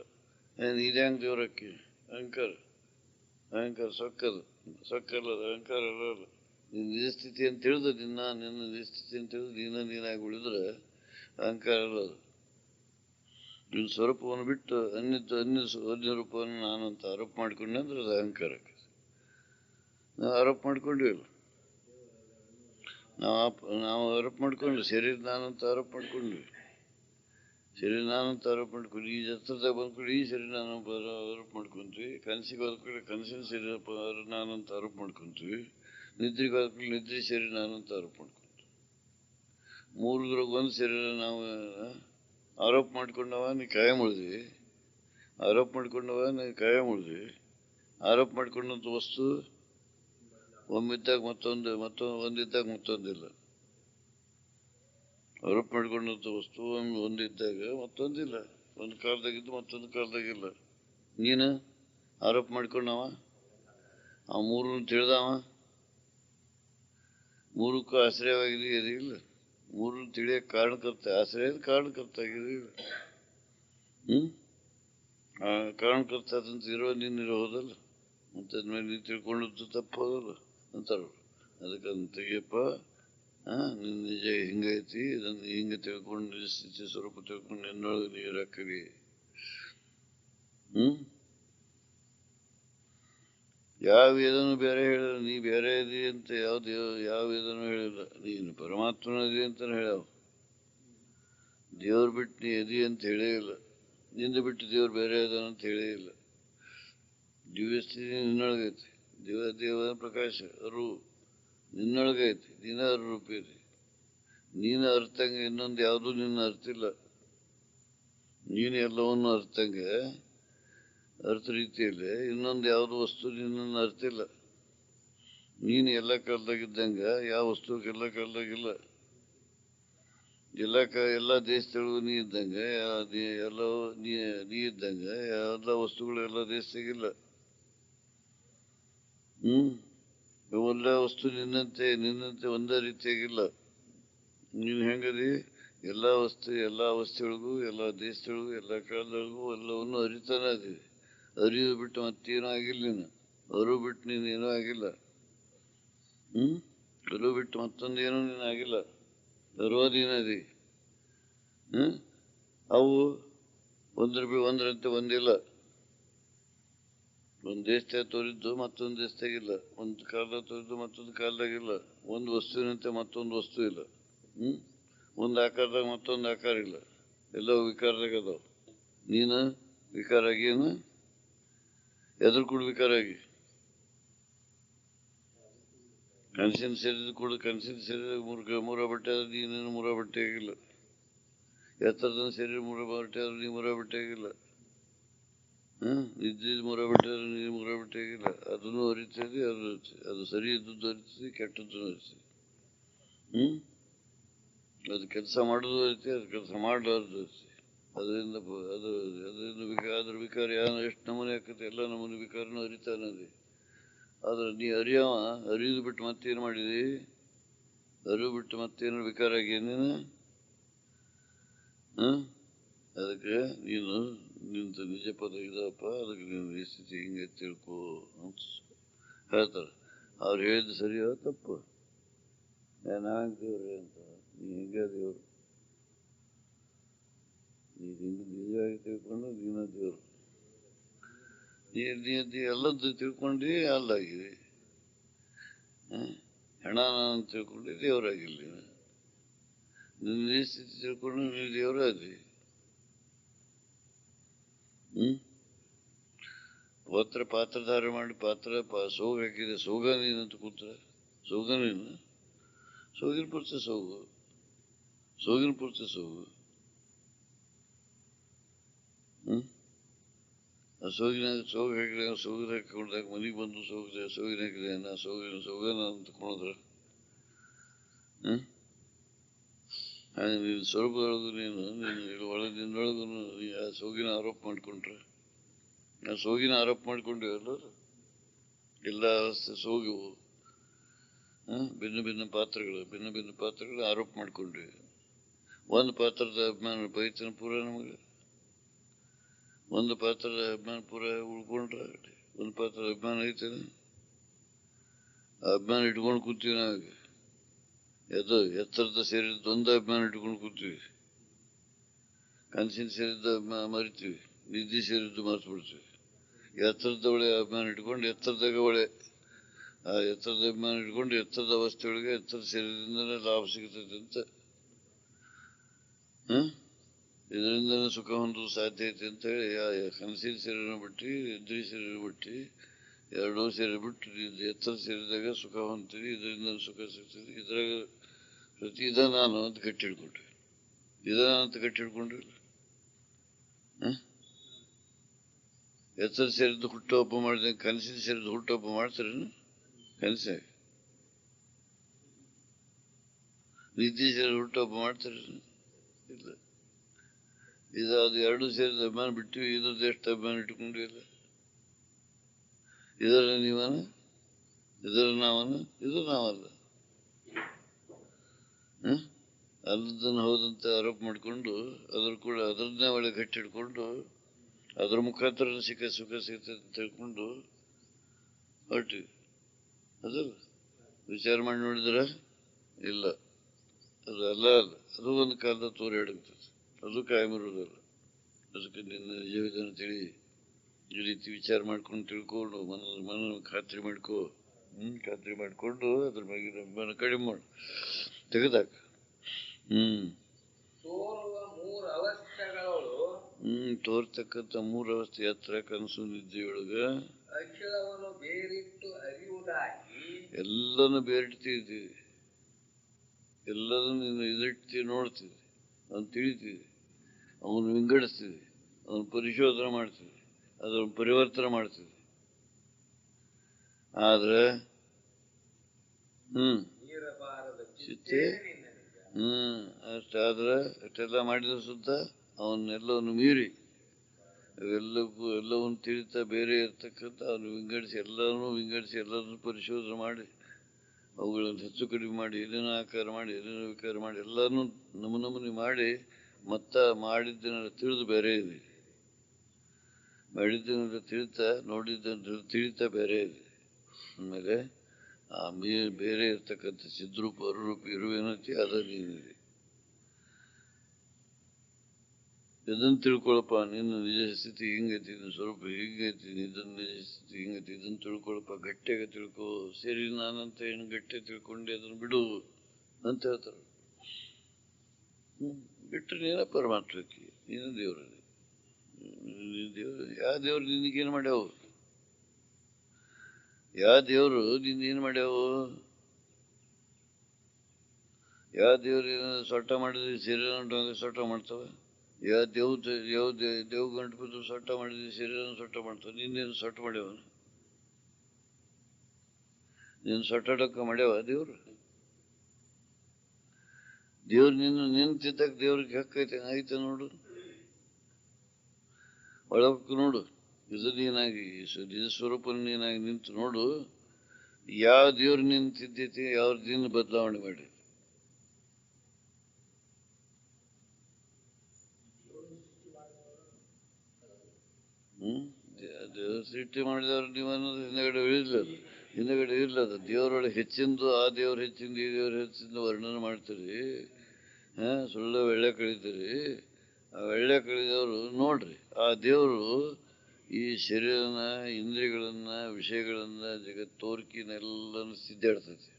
ನೀನು ಹೆಂಗೆ ದೇವರಕ್ಕೆ ಅಹಂಕಾರ? ಅಹಂಕಾರ ಸೊಕ್ಕದು, ಸೊಕ್ಕಲ್ಲ, ಅಹಂಕಾರ ಅಲ್ಲ. ನಿನ್ನ ನಿಜ ಸ್ಥಿತಿ ಅಂತ ತಿಳಿದು ನಿನ್ನ ನಿಜ ಸ್ಥಿತಿ ಅಂತ ತಿಳಿದು ನೀನಾಗಿ ಉಳಿದ್ರೆ ಅಹಂಕಾರ ಅಲ್ಲ. ಅದು ನಿನ್ನ ಸ್ವರೂಪವನ್ನು ಬಿಟ್ಟು ಅನ್ಯ ರೂಪವನ್ನು ನಾನು ಅಂತ ಆರೋಪ ಮಾಡ್ಕೊಂಡೆ ಅಂದ್ರೆ ಅದು ಅಹಂಕಾರಕ್ಕೆ. ನಾವು ಆರೋಪ ಮಾಡ್ಕೊಂಡಿವಲ್ಲ, ನಾವು ಆರೋಪ ಮಾಡ್ಕೊಂಡ್ವಿ. ಶರೀರ ನಾನಂತ ಆರೋಪ ಮಾಡ್ಕೊಂಡ್ವಿ. ಶರೀರ ನಾನಂತ ಆರೋಪ ಮಾಡ್ಕೊಂಡ್ವಿ. ಈ ಜತ್ರದಾಗ ಬಂದ್ಕೊಂಡು ಈ ಶರೀರ ನಾನು ಆರೋಪ ಮಾಡ್ಕೊಂತೀವಿ. ಕನಸಿಗೆ ಹೋದ್ಕೊಳ್ಳಿ ಕನಸಿನ ಶರೀರ ನಾನಂತ ಆರೋಪ ಮಾಡ್ಕೊಂತೀವಿ. ನಿದ್ರೆಗೆ ಹೋದ್ಕೊಳ್ಳಿ ನಿದ್ರೆ ಶರೀರ ನಾನಂತ ಆರೋಪ ಮಾಡ್ಕೊಂತೀವಿ. ಮೂರದ್ರಾಗ ಒಂದು ಶರೀರ ನಾವು ಆರೋಪ ಮಾಡ್ಕೊಂಡವ, ನೀ ಕಾಯಂ ಉಳಿದ್ವಿ. ಆರೋಪ ಮಾಡ್ಕೊಂಡವ, ನೀ ಕಾಯಂ ಉಳಿದ್ವಿ. ಆರೋಪ ಮಾಡ್ಕೊಂಡಂಥ ವಸ್ತು ಒಮ್ಮಿದ್ದಾಗ ಒಂದಿದ್ದಾಗ ಮತ್ತೊಂದಿಲ್ಲ. ಆರೋಪ ಮಾಡ್ಕೊಂಡಂಥ ವಸ್ತು ಒಂದಿದ್ದಾಗ ಮತ್ತೊಂದಿಲ್ಲ. ಒಂದು ಕಾಲದಾಗಿದ್ದು ಮತ್ತೊಂದು ಕಾಲದಾಗಿಲ್ಲ. ನೀನು ಆರೋಪ ಮಾಡ್ಕೊಂಡವ, ಆ ಮೂರನ್ನು ತಿಳಿದವ, ಮೂರಕ್ಕೂ ಆಶ್ರಯವಾಗಿದೆ ಇಲ್ಲ. ಮೂರನ್ನು ತಿಳಿಯಕ್ಕೆ ಕಾರಣಕರ್ತ, ಆಶ್ರಯದ ಕಾರಣಕರ್ತ ಆಗಿದೆ ಇಲ್ಲ. ಆ ಕಾರಣಕರ್ತ ಅದಂತ ಇರೋ ನೀನು ಇರೋದಲ್ಲ. ಮತ್ತು ಅದ್ಮೇಲೆ ನೀನು ತಿಳ್ಕೊಂಡದ್ದು ತಪ್ಪು ಹೋದಲ್ಲ ಅಂತಾರ. ಅದಕ್ಕಂತ ತೆಗಿಯಪ್ಪ, ನಿನ್ನ ನಿಜ ಹಿಂಗೈತಿ, ಇದನ್ನು ಹಿಂಗೆ ತಿಳ್ಕೊಂಡು ನಿಜ ಸ್ಥಿತಿ ಸ್ವರೂಪ ತಿಳ್ಕೊಂಡು ನಿನ್ನೊಳಗೆ ನೀರು ಹಾಕಿರಿ. ಯಾವ ವೇದನೂ ಬೇರೆ ಹೇಳಿಲ್ಲ. ನೀ ಬೇರೆ ಇದಿ ಅಂತ ಯಾವ ವೇದನೂ ಹೇಳಿಲ್ಲ. ನೀನು ಪರಮಾತ್ಮನದಿ ಅಂತ ಹೇಳ್ಯಾವ. ದೇವ್ರು ಬಿಟ್ಟು ನೀ ಎದಿ ಅಂತ ಹೇಳೇ ಇಲ್ಲ. ನಿಂದು ಬಿಟ್ಟು ದೇವ್ರು ಬೇರೆ ಅದಾನ ಅಂತ ಹೇಳೇ ಇಲ್ಲ. ದಿವ್ಯ ಸ್ಥಿತಿ ನಿನ್ನೊಳಗೈತಿ. ದೇವ ಪ್ರಕಾಶ ಅರು ನಿನ್ನೊಳಗೈತಿ. ನೀನ ರೂಪ ಇದೆ. ನೀನು ಅರ್ಥಂಗೆ ಇನ್ನೊಂದು ಯಾವುದೂ ನಿನ್ನ ಅರ್ತಿಲ್ಲ. ನೀನು ಎಲ್ಲವನ್ನು ಅರ್ಥಂಗೆ ಅರ್ಥ ರೀತಿಯಲ್ಲಿ ಇನ್ನೊಂದು ಯಾವುದು ವಸ್ತು ನಿನ್ನನ್ನು ಅರ್ತಿಲ್ಲ. ನೀನು ಎಲ್ಲ ಕಾಲದಾಗಿದ್ದಂಗೆ ಯಾವ ವಸ್ತುಕ್ಕೆ ಎಲ್ಲ ಕಾಲದಾಗಿಲ್ಲ. ಎಲ್ಲ ದೇಶದೊಳಗೂ ನೀ ಇದ್ದಂಗೆ, ಎಲ್ಲ ನೀ ಇದ್ದಂಗೆ ಎಲ್ಲ ವಸ್ತುಗಳು ಎಲ್ಲ ದೇಶದಾಗಿಲ್ಲ. ಇವೆಲ್ಲ ವಸ್ತು ನಿನ್ನಂತೆ ಒಂದೇ ರೀತಿಯಾಗಿಲ್ಲ. ನೀನು ಹೆಂಗದಿ ಎಲ್ಲ ಅವಸ್ಥೆಯೊಳಗೂ ಎಲ್ಲ ದೇಶದೊಳಗೂ ಎಲ್ಲ ಕಾಲದೊಳಗೂ ಎಲ್ಲವನ್ನು ಅರಿತಾನೆ ಅದೀವಿ. ಅರಿವು ಬಿಟ್ಟು ಮತ್ತೇನೂ ಆಗಿಲ್ಲ. ನೀನು ಅರಿವು ಬಿಟ್ಟು ನೀನೇನೂ ಆಗಿಲ್ಲ. ಅರಿವು ಬಿಟ್ಟು ಮತ್ತೊಂದೇನೂ ನೀನು ಆಗಿಲ್ಲ. ಅರಿವದೇನದಿ. ಅವು ಒಂದರಂತೆ ಒಂದಿಲ್ಲ. ಒಂದು ದೇಶದಾಗ ತೋರಿದ್ದು ಮತ್ತೊಂದು ದೇಶದಾಗಿಲ್ಲ. ಒಂದು ಕಾಲದಾಗ ತೋರಿದ್ದು ಮತ್ತೊಂದು ಕಾಲದಾಗಿಲ್ಲ. ಒಂದು ವಸ್ತುವಿನಂತೆ ಮತ್ತೊಂದು ವಸ್ತು ಇಲ್ಲ. ಒಂದು ಆಕಾರದಾಗ ಮತ್ತೊಂದು ಆಕಾರ ಇಲ್ಲ. ಎಲ್ಲವೂ ವಿಕಾರದಾಗ ಅದಾವ. ನೀನು ವಿಕಾರ ಆಗೇನು? ಎದ್ರ ಕೂಡ ವಿಕಾರ ಆಗಿ ಕನಸಿನ ಶರೀರ ಕೂಡ ಕನಸಿನ ಶರೀರ ಮೂರ ಬಟ್ಟೆ ಆದ್ರೆ ನೀನೇನು ಮೂರ ಬಟ್ಟೆ ಆಗಿಲ್ಲ. ಎತ್ತರದ ಶರೀರ ಮೂರ ಬಟ್ಟೆ ಆದ್ರೆ ನೀ ಮೂರ ಬಟ್ಟೆ ಆಗಿಲ್ಲ. ನಿದ್ದೆ ಮೂರ ಬಟ್ಟೆ ಆದ್ರೆ ನೀನು ಮೂರ ಬಟ್ಟೆ ಆಗಿಲ್ಲ. ಅದನ್ನು ಅರಿತದೆ, ಅದು ಸರಿ ಇದ್ದದ್ದು ಅರಿತದೆ, ಕೆಟ್ಟದ್ದು ಅರಿತದೆ. ಅದು ಕೆಲಸ ಮಾಡೋದು ಅರಿತೆ, ಅದು ಕೆಲಸ ಮಾಡಲಾರ್ದು ಅರಿತೆ. ಅದರಿಂದ ಅದ್ರ ವಿಕಾರ ಎಷ್ಟು ನಮೂನೆ ಆಕತ್ತೆ, ಎಲ್ಲ ನಮೂನೆ ವಿಕಾರನೂ ಅರಿತಾನದೆ. ಆದ್ರೆ ನೀ ಅರಿದು ಬಿಟ್ಟು ಮತ್ತೇನು ಮಾಡಿದಿ? ಅರಿವು ಬಿಟ್ಟು ಮತ್ತೇನು ವಿಕಾರ ಆಗೇನೇನು? ಅದಕ್ಕೆ ನೀನು ನಿಂತ ನಿಜ ಪದ ಇದಪ್ಪ, ಅದಕ್ಕೆ ನೀನು ಈ ಸ್ಥಿತಿ ಹಿಂಗೆ ತಿಳ್ಕೊ ಅಂತ ಹೇಳ್ತಾರೆ. ಅವ್ರು ಹೇಳಿದ್ದು ಸರಿಯೋ ತಪ್ಪು? ನಾವ್ಯಾಂಗ ದೇವ್ರಿ ಅಂತ? ನೀ ಹೆಂಗೆ ದೇವ್ರು? ನೀನು ನಿಜವಾಗಿ ತಿಳ್ಕೊಂಡು ನೀನ ದೇವ್ರು. ನೀ ಎಲ್ಲದ್ದು ತಿಳ್ಕೊಂಡು ಅಲ್ಲಾಗಿದೆ. ಹೆಣ ನಾನು ತಿಳ್ಕೊಂಡು ದೇವರಾಗಿಲ್ಲ. ನಿನ್ನ ಸ್ಥಿತಿ ತಿಳ್ಕೊಂಡು ನೀವು ದೇವರಾದಿ. ಪಾತ್ರಧಾರ ಮಾಡಿ ಸೋಗು ಹಾಕಿದೆ. ಸೋಗ ನೀನಂತ ಕೂತ್ರ ಸೋಗ ನೀನು. ಸೋಗಿನ ಪೂರ್ತಿ ಸೋಗು, ಸೋಗಿನ ಪೂರ್ತಿ ಸೋಗು. ಸೋಗು ಹಾಕಿದಾಗ ಸೋಗಿನ ಹಾಕಿಕೊಂಡಾಗ ಮನೆಗೆ ಬಂದು ಸೋಗಿನ ಹಾಕಿದೆ. ನಾ ಸೋಗನ ಅಂತ ಕೊಂಡ್ರ ನೀನು ಸ್ವರೂಪದೊಳಗು ನಿನ್ನೊಳಗು ಆ ಸೋಗಿನ ಆರೋಪ ಮಾಡ್ಕೊಂಡ್ರೆ, ನಾವು ಸೋಗಿನ ಆರೋಪ ಮಾಡ್ಕೊಂಡ್ವಿ ಎಲ್ಲರೂ. ಎಲ್ಲ ಅವಸ್ಥೆ ಸೋಗಿವು. ಭಿನ್ನ ಭಿನ್ನ ಪಾತ್ರಗಳು ಆರೋಪ ಮಾಡ್ಕೊಂಡ್ವಿ. ಒಂದು ಪಾತ್ರದ ಅಭಿಮಾನ ಬೈತನ ಪೂರ ನಮಗೆ. ಒಂದು ಪಾತ್ರದ ಅಭಿಮಾನ ಪೂರ ಉಳ್ಕೊಂಡ್ರ ಒಂದು ಪಾತ್ರದ ಅಭಿಮಾನ ಐತೇನೆ. ಅಭಿಮಾನ ಇಟ್ಕೊಂಡು ಕೂತೀವಿ ನಾವೀಗ. ಎತ್ತರದ ಸೇರಿದ್ದು ಒಂದು ಅಭಿಮಾನ ಇಟ್ಕೊಂಡು ಕೂತೀವಿ. ಕನಸಿನ ಸೇರಿದ್ದು ಮರಿತೀವಿ, ನಿದ್ದೆ ಸೇರಿದ್ದು ಮರೆತು ಬಿಡ್ತೀವಿ. ಎತ್ತರದ ಒಳ್ಳೆ ಅಭಿಮಾನ ಇಟ್ಕೊಂಡು ಎತ್ತರದಾಗ ಒಳ್ಳೆ ಆ ಎತ್ತರದ ಅಭಿಮಾನ ಇಟ್ಕೊಂಡು ಎತ್ತರದ ಅವಸ್ಥೆಯೊಳಗೆ ಎತ್ತರದ ಶರೀರದಿಂದನೇ ಲಾಭ ಸಿಗ್ತದೆ ಅಂತ, ಇದರಿಂದನೇ ಸುಖ ಹೊಂದಲು ಸಾಧ್ಯ ಐತೆ ಅಂತ ಹೇಳಿ ಕನಸಿನ ಶರೀರನ ಬಿಟ್ಟು ನಿದ್ದೆ ಶರೀರ ಬಿಟ್ಟು ಎರಡೂ ಸೇರಿ ಬಿಟ್ಟು ಎತ್ತರ ಸೇರಿದಾಗ ಸುಖ ಹೊಂದ್ತೀವಿ, ಇದರಿಂದ ಸುಖ ಸಿಗ್ತದೆ. ಇದ್ರಾಗ ಪ್ರತಿ ಇದ ನಾನು ಅಂತ ಗಟ್ಟಿ ಹಿಡ್ಕೊಂಡ್ರಿ. ಅಂತ ಗಟ್ಟಿ ಹಿಡ್ಕೊಂಡ್ರಿ. ಎತ್ತರ ಸೇರಿದ್ದು ಹುಟ್ಟುಹಬ್ಬ ಮಾಡಿದಂಗೆ ಕನಸಿನ ಸೇರಿದ್ದು ಹುಟ್ಟುಹಬ್ಬ ಮಾಡ್ತಾರೇನು? ಕನಸಾಗ ನಿದ್ದೆ ಸೇರಿ ಹುಟ್ಟುಹಬ್ಬ ಮಾಡ್ತಾರೇನು? ಇಲ್ಲ. ಅದು ಎರಡು ಸೇರಿದ ಅಭಿಮಾನ ಬಿಟ್ಟಿವಿ. ಇದ್ರದ್ದು ಎಷ್ಟು ಅಭಿಮಾನ ಇಟ್ಕೊಂಡಿಲ್ಲ. ಇದರ ನೀವನ, ಇದರ ನಾವನ, ಇದು ನಾವಲ್ಲ. ಅಲ್ಲದನ್ನು ಹೌದಂತ ಆರೋಪ ಮಾಡಿಕೊಂಡು ಅದರನ್ನೇ ಒಳ್ಳೆ ಗಟ್ಟಿ ಹಿಡ್ಕೊಂಡು ಅದ್ರ ಮುಖಾಂತರ ಸುಖ ಸಿಗ್ತದೆ ಅಂತ ತಿಳ್ಕೊಂಡು ಹೊರಟಿವಿ. ಅದಲ್ಲ ವಿಚಾರ ಮಾಡಿ ನೋಡಿದ್ರ ಇಲ್ಲ, ಅದು ಅಲ್ಲ. ಅದು ಒಂದು ಕಾಲದ ತೋರಾಡುತ್ತದೆ, ಅದು ಕಾಯಮಿರುವುದಲ್ಲ. ಅದಕ್ಕೆ ನಿನ್ನ ನಿಜವಿಧಾನ ತಿಳಿ, ಈ ರೀತಿ ವಿಚಾರ ಮಾಡ್ಕೊಂಡು ತಿಳ್ಕೊಂಡು ಮನ ಖಾತ್ರಿ ಮಾಡ್ಕೊ. ಖಾತ್ರಿ ಮಾಡ್ಕೊಂಡು ಅದ್ರ ಬಗ್ಗೆ ಅಭಿಮಾನ ಕಡಿಮೆ ಮಾಡು, ತೆಗೆದಾಕ. ತೋರ್ತಕ್ಕಂಥ ಮೂರು ಅವಸ್ಥೆ ಎತ್ತರ, ಕನಸು, ನಿದ್ದೆಯೊಳಗ ಎಲ್ಲನೂ ಬೇರಿಡ್ತಿದ್ದೀವಿ. ಎಲ್ಲದನ್ನು ನೀನು ಇದಿಡ್ತೀವಿ, ನೋಡ್ತೀವಿ, ಅವನು ತಿಳಿತೀವಿ, ಅವನು ವಿಂಗಡಿಸ್ತೀವಿ, ಅವನು ಪರಿಶೋಧನೆ ಮಾಡ್ತೀವಿ, ಅದನ್ನು ಪರಿವರ್ತನೆ ಮಾಡ್ತೀವಿ. ಆದ್ರೆ ಚಿತ್ತೆ ಅಷ್ಟಾದ್ರೆ ಅಷ್ಟೆಲ್ಲ ಮಾಡಿದ ಸುತ್ತ ಅವನ್ನೆಲ್ಲವನ್ನು ಮೀರಿ ಎಲ್ಲವನ್ನು ತಿಳಿತಾ ಬೇರೆ ಇರ್ತಕ್ಕಂಥ ಅವನು ವಿಂಗಡಿಸಿ ಎಲ್ಲರನ್ನು ಪರಿಶೋಧನೆ ಮಾಡಿ ಅವುಗಳನ್ನು ಹೆಚ್ಚು ಕಡಿಮೆ ಮಾಡಿ ಏನೇನೋ ಆಕಾರ ಮಾಡಿ ಏನೇನೋ ವಿಕಾರ ಮಾಡಿ ಎಲ್ಲನೂ ನಮೂನೆ ಮಾಡಿ ಮಾಡಿದ್ದನ್ನೆಲ್ಲ ತಿಳಿದು ಬೇರೆ ಇದೆ. ಮಾಡಿದ್ದನ್ನೆಲ್ಲ ತಿಳಿತಾ ನೋಡಿದ್ದನ್ನೆಲ್ಲ ತಿಳಿತಾ ಬೇರೆ ಇದೆ. ಆಮೇಲೆ ಆ ಬೇರೆ ಇರ್ತಕ್ಕಂಥ ಸಿದ್ರೂಪ ಅರುರೂಪ ಇರುವೇನತಿ ಅದ ನೀನಿದೆ. ಇದನ್ನು ತಿಳ್ಕೊಳಪ್ಪ. ನಿನ್ನ ನಿಜ ಸ್ಥಿತಿ ಹಿಂಗೈತಿ, ನಿನ್ನ ಸ್ವರೂಪ ಹಿಂಗೈತಿ, ಇದನ್ನ ನಿಜ ಸ್ಥಿತಿ ಹಿಂಗೈತಿ, ಇದನ್ನು ತಿಳ್ಕೊಳಪ್ಪ. ಗಟ್ಟಿಯಾಗ ತಿಳ್ಕೊ. ಸರಿ ನಾನಂತ ಏನು ಗಟ್ಟಿ ತಿಳ್ಕೊಂಡು ಅದನ್ನು ಬಿಡು ಅಂತ ಹೇಳ್ತಾರೆ. ಬಿಟ್ಟರೆ ನೀನ ಪರಮಾತ್ಮಕ್ಕೆ, ನೀನು ದೇವರಲ್ಲಿ. ಯಾವ ದೇವ್ರು ನಿನಗೇನು ಮಾಡ್ಯಾವು? ಯಾವ ದೇವರು ನಿಂದೇನು ಮಾಡ್ಯಾವು? ಯಾವ ದೇವ್ರು ಏನಾದ್ರು ಸೊಟ್ಟ ಮಾಡಿದ್ರೆ ಶರೀರ ಸೊಟ್ಟ ಮಾಡ್ತಾವ? ಯಾವ ದೇವ್ ಗಂಟು ಬಿದ್ದು ಸೊಟ್ಟ ಮಾಡಿದ್ರೆ ಶರೀರ ಸೊಟ್ಟ ಮಾಡ್ತಾವ? ನಿನ್ನೇನು ಸೊಟ್ಟ ಮಾಡ್ಯಾವ? ನೀನು ಸೊಟ್ಟಾಡಕ್ಕ ಮಾಡ್ಯಾವ ದೇವ್ರು? ದೇವ್ರು ನಿನ್ನ ತಿದ್ದಕ್ಕೆ ದೇವ್ರಿಗೆ ಹಕ್ಕೈತೆ ಐತೆ ನೋಡು, ಒಳಕ್ಕೆ ನೋಡು. ಇದು ನೀನಾಗಿ ನಿಜ ಸ್ವರೂಪ ನೀನಾಗಿ ನಿಂತು ನೋಡು. ಯಾವ ದೇವ್ರು ನಿಂತಿದ್ದೈತಿ, ಯಾವ ದಿನ ಬದಲಾವಣೆ ಮಾಡಿ. ದೇವ್ರ ಸೃಷ್ಟಿ ಮಾಡಿದವ್ರು ನೀವು ಅನ್ನೋದು ಹಿಂದಗಡೆ ಇರ್ಲದ ದೇವರೊಳಗೆ ಹೆಚ್ಚಿಂದು ಆ ದೇವ್ರ ಹೆಚ್ಚಿಂದು ಈ ದೇವ್ರ ಹೆಚ್ಚಿಂದು ವರ್ಣನೆ ಮಾಡ್ತೀರಿ. ಸುಳ್ಳು ಒಳ್ಳೆ ಕಳೀತೀರಿ. ಆ ಒಳ್ಳೆ ಕಳಿದವರು ನೋಡ್ರಿ, ಆ ದೇವರು ಈ ಶರೀರನ, ಇಂದ್ರಿಯಗಳನ್ನ, ವಿಷಯಗಳನ್ನ, ತೋರ್ಕಿನೆಲ್ಲನೂ ಸಿದ್ದಾಡ್ತೈತಿ.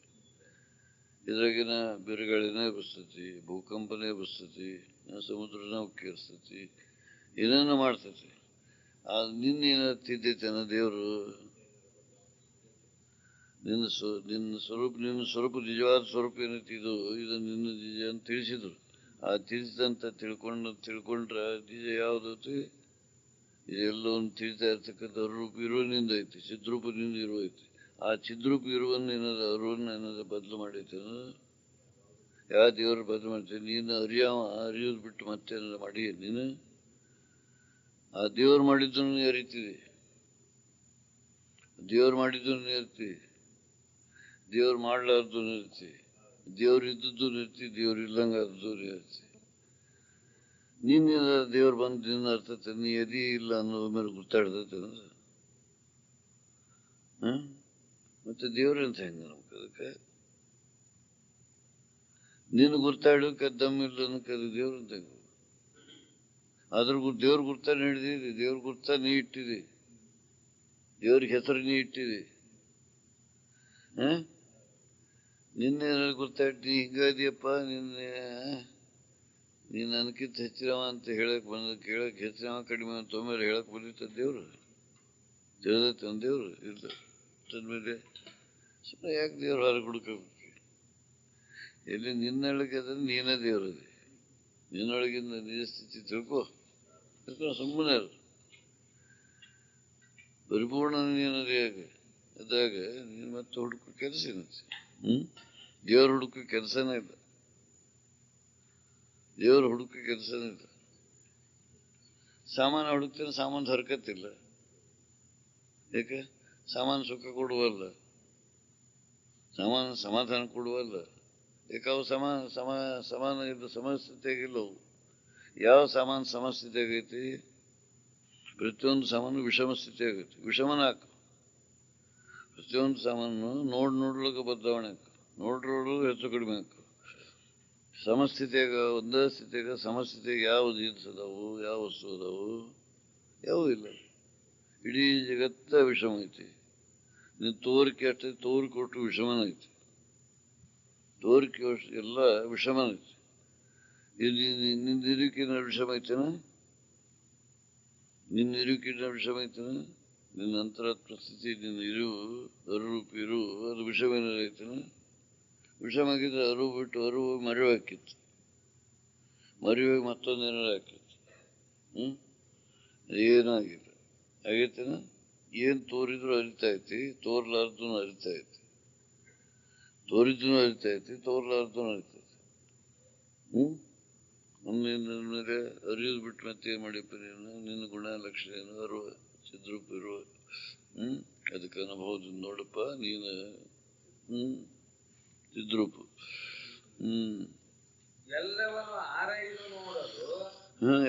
ಇದ್ರಾಗಿನ ಬಿರುಗಾಳಿನ ಎಬ್ಬಿಸ್ತೈತಿ, ಭೂಕಂಪನೇ ಎಬ್ಬಿಸ್ತೈತಿ, ಸಮುದ್ರನ ಉಕ್ಕೇರಿಸ್ತೈತಿ, ಏನೇನು ಮಾಡ್ತೈತಿ. ನಿನ್ನೇನ ತಿದ್ದೈತೆ ಅನ್ನೋ ದೇವರು ನಿನ್ನ ಸ್ವರೂಪ ನಿಜವಾದ ಸ್ವರೂಪ ಏನೈತಿ, ಇದು ನಿನ್ನ ನಿಜ ಅಂತ ತಿಳಿಸಿದ್ರು. ಆ ತಿಳಿಸಿದಂತ ತಿಳ್ಕೊಂಡ್ರ ನಿಜ ಯಾವ್ದೈತಿ? ಇದೆಲ್ಲವನ್ನು ತಿಳಿತಾ ಇರ್ತಕ್ಕಂಥ ರೂಪ ಇರುವನಿಂದ ಐತಿ, ಚಿದ್ರೂಪದಿಂದ ಇರುವೈತಿ. ಆ ಚಿದ್ರೂಪ ಇರುವನ್ನ ಏನದ ಅರುವನ್ನ ಏನದ ಬದಲು ಮಾಡೈತೆ? ಯಾವ ದೇವರು ಬದಲು ಮಾಡ್ತೇನೆ? ನೀನು ಅರಿಯೋದು ಬಿಟ್ಟು ಮತ್ತೇನಾರ ಮಾಡಿ ನೀನು ಆ ದೇವ್ರು ಮಾಡಿದ್ದನ್ನು ಅರಿತೀವಿ, ದೇವ್ರು ಮಾಡಿದ್ದನ್ನು ಇರ್ತೀವಿ, ದೇವ್ರು ಮಾಡ್ಲಾರ್ದು ಇರ್ತೀವಿ, ದೇವ್ರು ಇದ್ದದ್ದು ಇರ್ತೀವಿ, ದೇವ್ರು ಇಲ್ಲಂಗ ಆದದ್ದು ಇರ್ತೀವಿ. ನೀನೇನ ದೇವ್ರು ಬಂದು ನಿನ್ನ ಅರ್ಥತೆ ನೀ ಎದಿ ಇಲ್ಲ ಅನ್ನೋದ ಮೇಲೆ ಗುರ್ತಾಡ್ತೈತೆ ಅಂದ್ರೆ ಮತ್ತೆ ದೇವ್ರ ಅಂತ ಹೆಂಗ ನಮ್ಗೆ ಅದಕ್ಕೆ? ನೀನು ಗುರ್ತಾಡೋಕೆ ದಮ್ಮಿಲ್ಲ ಅನ್ನೋಕೆ ಅದು ದೇವ್ರ ಅಂತ ಹೆಂಗ? ಅದ್ರ ದೇವ್ರ ಗುರ್ತ ಹಿಡಿದಿದೆ, ದೇವ್ರ ಗುರ್ತ ನೀ ಇಟ್ಟಿದೆ, ದೇವ್ರಿಗೆ ಹೆಸರು ನೀ ಇಟ್ಟಿದೆ. ನಿನ್ನೆ ಗುರ್ತಾಡ್ತೀನಿ ಹಿಂಗಾದಿಯಪ್ಪ, ನೀನು ನನಗಿಂತ ಹೆಚ್ಚಿನವ ಅಂತ ಹೇಳಕ್ ಕೇಳಕ್ ಹೆಚ್ಚಿನವ ಕಡಿಮೆ ಅಂತ ಒಮ್ಮೆಲೆ ಹೇಳಕ್ ಬಂದಿತ್ತ ದೇವ್ರು? ತಿಳಿದೈತೆ ದೇವ್ರು ಇಲ್ಲ ತಂದ್ಮೇಲೆ ಸುಮ್ಮನೆ ಯಾಕೆ ದೇವ್ರು ಹೊರಗೆ ಹುಡುಕಬೇಕು? ಎಲ್ಲಿ ನಿನ್ನೊಳಗೆ ಅದ್ರೆ ನೀನೇ ದೇವ್ರದೆ, ನಿನ್ನೊಳಗಿಂದ ನಿಜ ಸ್ಥಿತಿ ತಿಳ್ಕೊ ಸುಮ್ಮನೆ ಅದು ಪರಿಪೂರ್ಣ ನೀನದಾಗ ಅದಾಗ ನೀನು ಮತ್ತೆ ಹುಡುಕೋ ಕೆಲಸ ಏನಂತೆ? ದೇವ್ರ ಹುಡುಕೋ ಕೆಲಸನೇ ಇಲ್ಲ, ದೇವ್ರ ಹುಡುಕೋ ಕೆಲಸನೇ ಇಲ್ಲ. ಸಾಮಾನು ಹುಡುಕ್ತೇನೆ, ಸಾಮಾನು ಹರ್ಕತ್ತಿಲ್ಲ. ಯಾಕೆ? ಸಾಮಾನು ಸುಖ ಕೊಡುವಲ್ಲ, ಸಾಮಾನು ಸಮಾಧಾನ ಕೊಡುವಲ್ಲ. ಯಾಕೆ ಅವು ಸಮಾನ ಇಲ್ಲ, ಸಮಸ್ಥಿತಿಯಾಗಿಲ್ಲವು. ಯಾವ ಸಾಮಾನು ಸಮಸ್ಥಿತಿ ಆಗೈತಿ? ಪ್ರತಿಯೊಂದು ಸಾಮಾನು ವಿಷಮ ಸ್ಥಿತಿ ಆಗೈತಿ. ವಿಷಮನ ಹಾಕು. ಪ್ರತಿಯೊಂದು ಸಾಮಾನು ನೋಡ್ಲಿಕ್ಕೆ ಬದಲಾವಣೆ ಹಾಕು, ನೋಡ್ರೋಡು ಹೆಚ್ಚು ಕಡಿಮೆ ಹಾಕು. ಸಮಸ್ಥಿತಿಯಾಗ ಒಂದೇ ಸ್ಥಿತಿಯಾಗ ಸಮಸ್ಥಿತಿಯಾಗ ಯಾವ ಜೀನ್ಸ್ ಅದಾವು, ಯಾವ ವಸ್ತು ಅದಾವು? ಯಾವೂ ಇಲ್ಲ. ಇಡೀ ಜಗತ್ತ ವಿಷಮ ಐತಿ. ನೀನು ತೋರಿಕೆ ಅಷ್ಟೇ, ತೋರಿಕೆ ಒಟ್ಟು ವಿಷಮನ ಐತಿ. ತೋರಿಕೆ ಅಷ್ಟು ಎಲ್ಲ ವಿಷಮನ ಐತಿ. ನಿನ್ನ ಇರುಕಿನ ವಿಷಮ ಐತೇನ? ನಿನ್ನ ಇರುಕಿನ ವಿಷಮ ಐತೇನ? ನಿನ್ನ ಅಂತರಾತ್ಮ ಸ್ಥಿತಿ, ನಿನ್ನ ಅರುರೂಪ ಅದು ವಿಷಮ ಏನಾರ ಐತೇನ? ವಿಷಮ ಆಗಿದ್ರೆ ಅರಿವು ಬಿಟ್ಟು ಅರಿವು ಮರಿವು ಹಾಕಿತ್ತು, ಮರಿವಾಗಿ ಮತ್ತೊಂದು ಏನಾರು ಹಾಕಿತ್ತು. ಏನಾಗಿಲ್ಲ ಆಗೈತೇನ? ಏನು ತೋರಿದ್ರು ಅರಿತಾ ಐತಿ, ತೋರ್ಲಾರ್ದು ಅರಿತಾ ಐತಿ, ತೋರಿದ್ರೂ ಅರಿತಾ ಐತಿ, ತೋರ್ಲಾರ್ದು ಅರಿತೈತಿ. ಮೇಲೆ ಅರಿಯೋದು ಬಿಟ್ಟು ಮತ್ತೆ ಏನು ಮಾಡಿಪ್ಪ ನೀನು? ನಿನ್ನ ಗುಣ ಲಕ್ಷಣ ಏನು? ಅರುವ ಚಿದ್ರೂಪ ಇರುವ ಅದಕ್ಕೆ ಅನುಭವದಿಂದ ನೋಡಪ್ಪ ನೀನು ಚಿದ್ರೂಪ.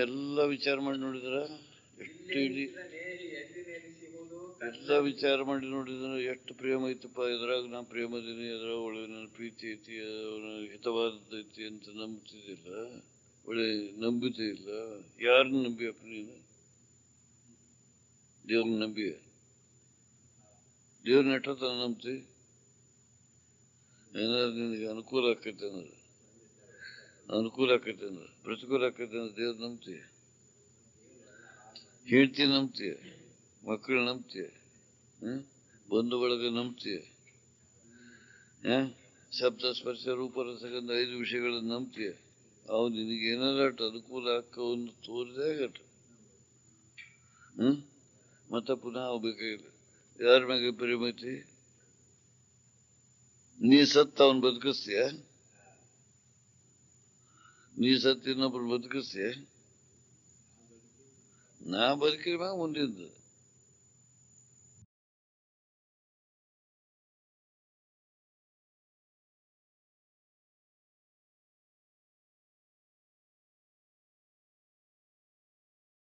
ಎಲ್ಲ ವಿಚಾರ ಮಾಡಿ ನೋಡಿದ್ರ ಎಷ್ಟು ಎಲ್ಲ ವಿಚಾರ ಮಾಡಿ ನೋಡಿದ್ರ ಎಷ್ಟು ಪ್ರೇಮ ಐತಪ್ಪ. ಎದ್ರಾಗ ನಾ ಪ್ರೇಮದೀನಿ, ಎದ್ರಾಗ ಒಳ್ಳೆ ನನ್ನ ಪ್ರೀತಿ ಐತಿ, ಹಿತವಾದೈತಿ ಅಂತ ನಂಬ್ತಿದ್ದಿಲ್ಲ, ಒಳ್ಳೆ ನಂಬಿಕೆ ಇಲ್ಲ. ಯಾರನ್ನ ನಂಬಿಯಪ್ಪ ನೀನು? ದೇವ್ರನ್ನ ನಂಬಿಯ? ದೇವ್ರನ್ನ ಎಷ್ಟೊತ್ತನ ನಂಬ್ತಿ? ಏನಾದ್ರು ನಿನಗೆ ಅನುಕೂಲ ಆಕೈತೆ ಅಂದ್ರೆ, ಅನುಕೂಲ ಆಕೈತೆ ಅಂದ್ರೆ, ಪ್ರತಿಕೂಲ ಆಕೈತೆ ಅಂದ್ರೆ ದೇವ್ರ ನಂಬ್ತೀಯ? ಹೆಂಡ್ತಿ ನಂಬ್ತೀಯ? ಮಕ್ಕಳು ನಂಬ್ತೀಯ? ಬಂಧು ಬಳಗ ನಂಬ್ತೀಯ? ಶಬ್ದ ಸ್ಪರ್ಶ ರೂಪ ರಸಗಂಧ 5 ವಿಷಯಗಳನ್ನು ನಂಬ್ತೀಯ, ಅವು ನಿನಗೇನಾರ ಅನುಕೂಲ ಹಾಕವನ್ನು ತೋರಿದೇ ಗಟ್ಟ. ಮತ್ತೆ ಪುನಃ ಅವು ಬೇಕಾಗಿಲ್ಲ. ಯಾರ ಮ್ಯಾಗ ಪ್ರೇಮೈತಿ? ನೀ ಸತ್ತ ಅವನ್ ಬದುಕಿಸ್ತೀಯ? ನೀ ಸತ್ತ ಇನ್ನೊಬ್ರು ಬದುಕಿಸ್ತೀಯ? ನಾ ಬದುಕಿದ ಮ್ಯಾಗ ಮುಂದಿದ್ದು